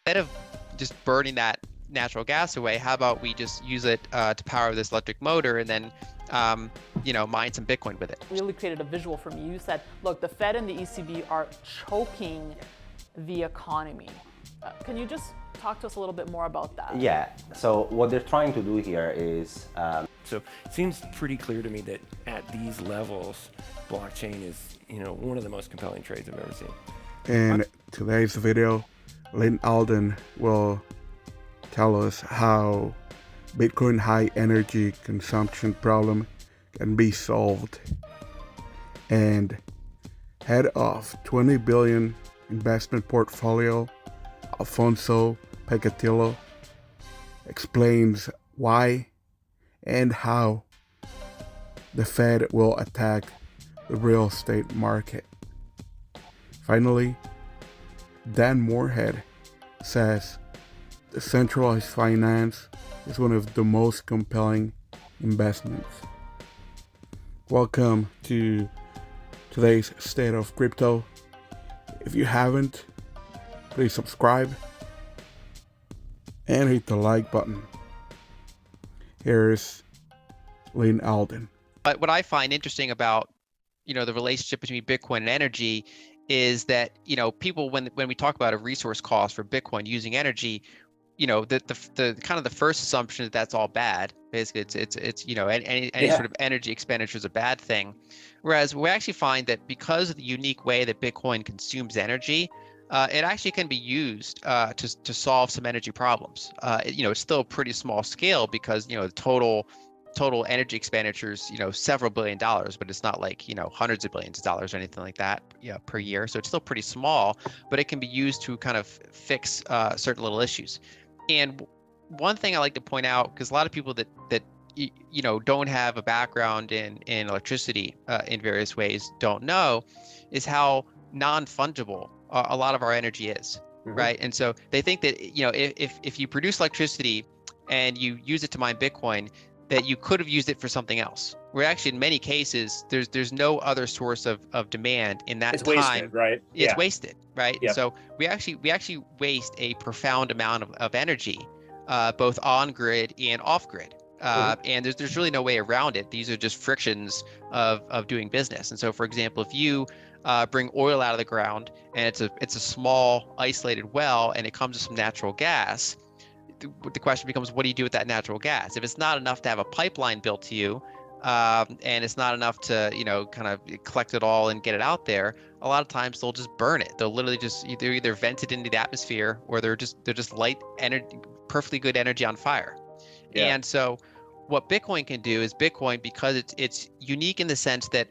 Instead of just burning that natural gas away, how about we just use it to power this electric motor and then, mine some Bitcoin with it? Really created a visual for me. You said, look, the Fed and the ECB are choking the economy. Can you just talk to us a little bit more about that? Yeah, so what they're trying to do here is So it seems pretty clear to me that at these levels, blockchain is, one of the most compelling trades I've ever seen. In today's video, Alden will tell us how Bitcoin high energy consumption problem can be solved. And head of 20 billion investment portfolio, Alfonso Pecatiello, explains why and how the Fed will attack the real estate market. Finally, Dan Morehead says decentralized finance is one of the most compelling investments. Welcome to today's State of Crypto. If you haven't, please subscribe and hit the like button. Here's Alden. But what I find interesting about, the relationship between Bitcoin and energy is that, people, when we talk about a resource cost for Bitcoin using energy, the kind of the first assumption is that's all bad. Basically, it's any sort of energy expenditure is a bad thing. Whereas we actually find that because of the unique way that Bitcoin consumes energy, it actually can be used to solve some energy problems. It's still a pretty small scale because the total energy expenditures, several $billions, but it's not like, hundreds of billions of dollars or anything like that per year. So it's still pretty small, but it can be used to kind of fix certain little issues. And one thing I like to point out, because a lot of people that don't have a background in electricity in various ways don't know, is how non-fungible a lot of our energy is, right? And so they think that, if you produce electricity and you use it to mine Bitcoin, that you could have used it for something else. Where actually, in many cases, there's no other source of demand in that it's time. wasted, right? It's wasted, right? Yep. So we actually waste a profound amount of energy, both on grid and off grid. And there's really no way around it. These are just frictions of doing business. And so, for example, if you bring oil out of the ground and it's a small isolated well and it comes with some natural gas, the question becomes, what do you do with that natural gas? If it's not enough to have a pipeline built to you, and it's not enough to, kind of collect it all and get it out there, a lot of times they'll just burn it. They'll literally just either vent it into the atmosphere, or they're just light energy, perfectly good energy on fire. Yeah. And so what Bitcoin can do is Bitcoin, because it's unique in the sense that,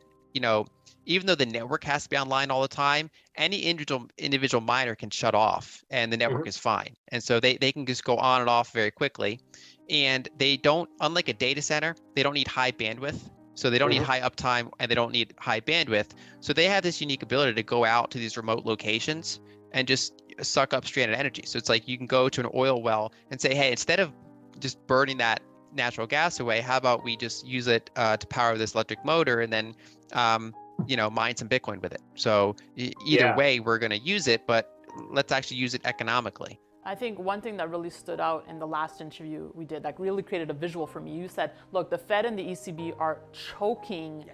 even though the network has to be online all the time, any individual miner can shut off and the network is fine. And so they can just go on and off very quickly. And they don't, unlike a data center, they don't need high bandwidth. So they don't need high uptime and they don't need high bandwidth. So they have this unique ability to go out to these remote locations and just suck up stranded energy. So it's like you can go to an oil well and say, hey, instead of just burning that natural gas away, how about we just use it to power this electric motor and then mine some Bitcoin with it. So either way, we're going to use it, but let's actually use it economically. I think one thing that really stood out in the last interview we did, that really created a visual for me, you said, look, the Fed and the ECB are choking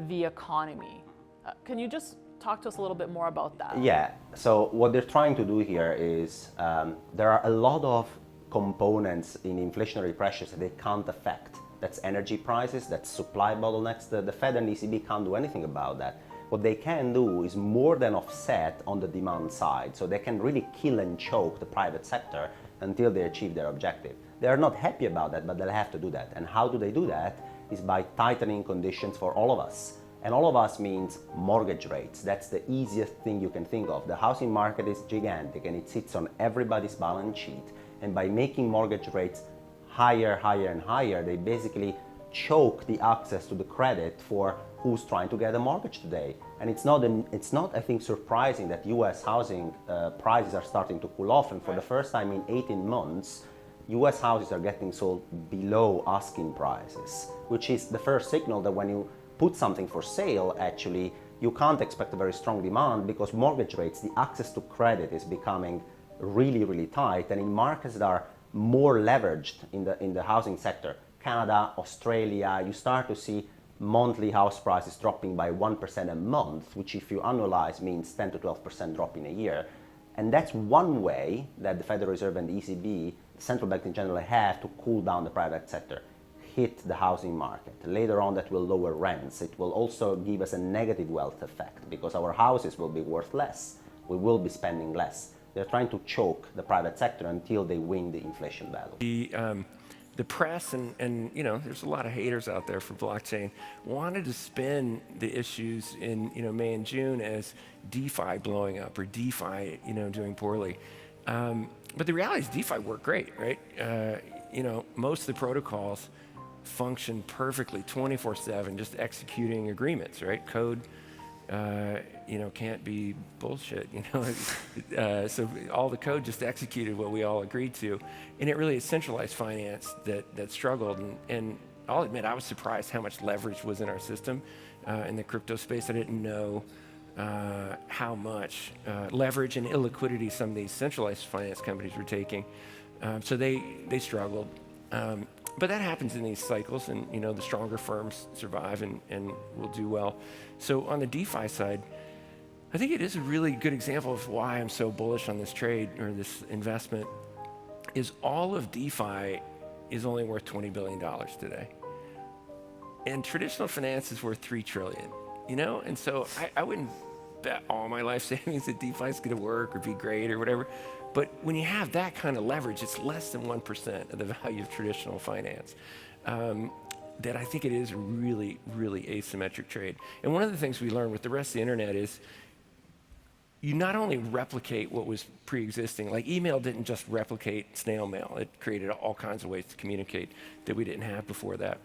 the economy. Can you just talk to us a little bit more about that? Yeah, so what they're trying to do here is there are a lot of components in inflationary pressures that they can't affect. That's energy prices, that's supply bottlenecks. The Fed and ECB can't do anything about that. What they can do is more than offset on the demand side. So they can really kill and choke the private sector until they achieve their objective. They are not happy about that, but they'll have to do that. And how do they do that? Is by tightening conditions for all of us. And all of us means mortgage rates. That's the easiest thing you can think of. The housing market is gigantic and it sits on everybody's balance sheet. And by making mortgage rates higher, higher, and higher, they basically choke the access to the credit for who's trying to get a mortgage today. And it's not, I think, surprising that US housing prices are starting to cool off. And for the first time in 18 months, US houses are getting sold below asking prices, which is the first signal that when you put something for sale, actually, you can't expect a very strong demand because mortgage rates, the access to credit is becoming really, really tight. And in markets that are more leveraged in the housing sector, Canada, Australia, you start to see monthly house prices dropping by 1% a month, which if you annualize means 10 to 12% drop in a year. And that's one way that the Federal Reserve and the ECB, the central bank in general, have to cool down the private sector, hit the housing market. Later on, that will lower rents. It will also give us a negative wealth effect because our houses will be worth less. We will be spending less. They're trying to choke the private sector until they win the inflation battle. The press and there's a lot of haters out there for blockchain wanted to spin the issues in May and June as DeFi blowing up or DeFi doing poorly, but the reality is DeFi worked great, right? Most of the protocols function perfectly 24/7, just executing agreements, right? Code can't be bullshit, so all the code just executed what we all agreed to, and it really is centralized finance that struggled, and I'll admit I was surprised how much leverage was in our system in the crypto space. I didn't know how much leverage and illiquidity some of these centralized finance companies were taking, so they struggled. But that happens in these cycles, and the stronger firms survive and will do well. So on the DeFi side, I think it is a really good example of why I'm so bullish on this trade or this investment. Is all of DeFi is only worth $20 billion today, and traditional finance is worth $3 trillion. And so I wouldn't bet all my life savings that DeFi is going to work or be great or whatever. But when you have that kind of leverage, it's less than 1% of the value of traditional finance. That I think it is a really, really asymmetric trade. And one of the things we learned with the rest of the internet is you not only replicate what was pre-existing, like email didn't just replicate snail mail, it created all kinds of ways to communicate that we didn't have before that.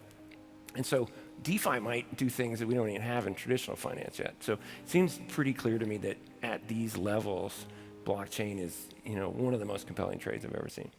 And so DeFi might do things that we don't even have in traditional finance yet. So it seems pretty clear to me that at these levels, blockchain is one of the most compelling trades I've ever seen.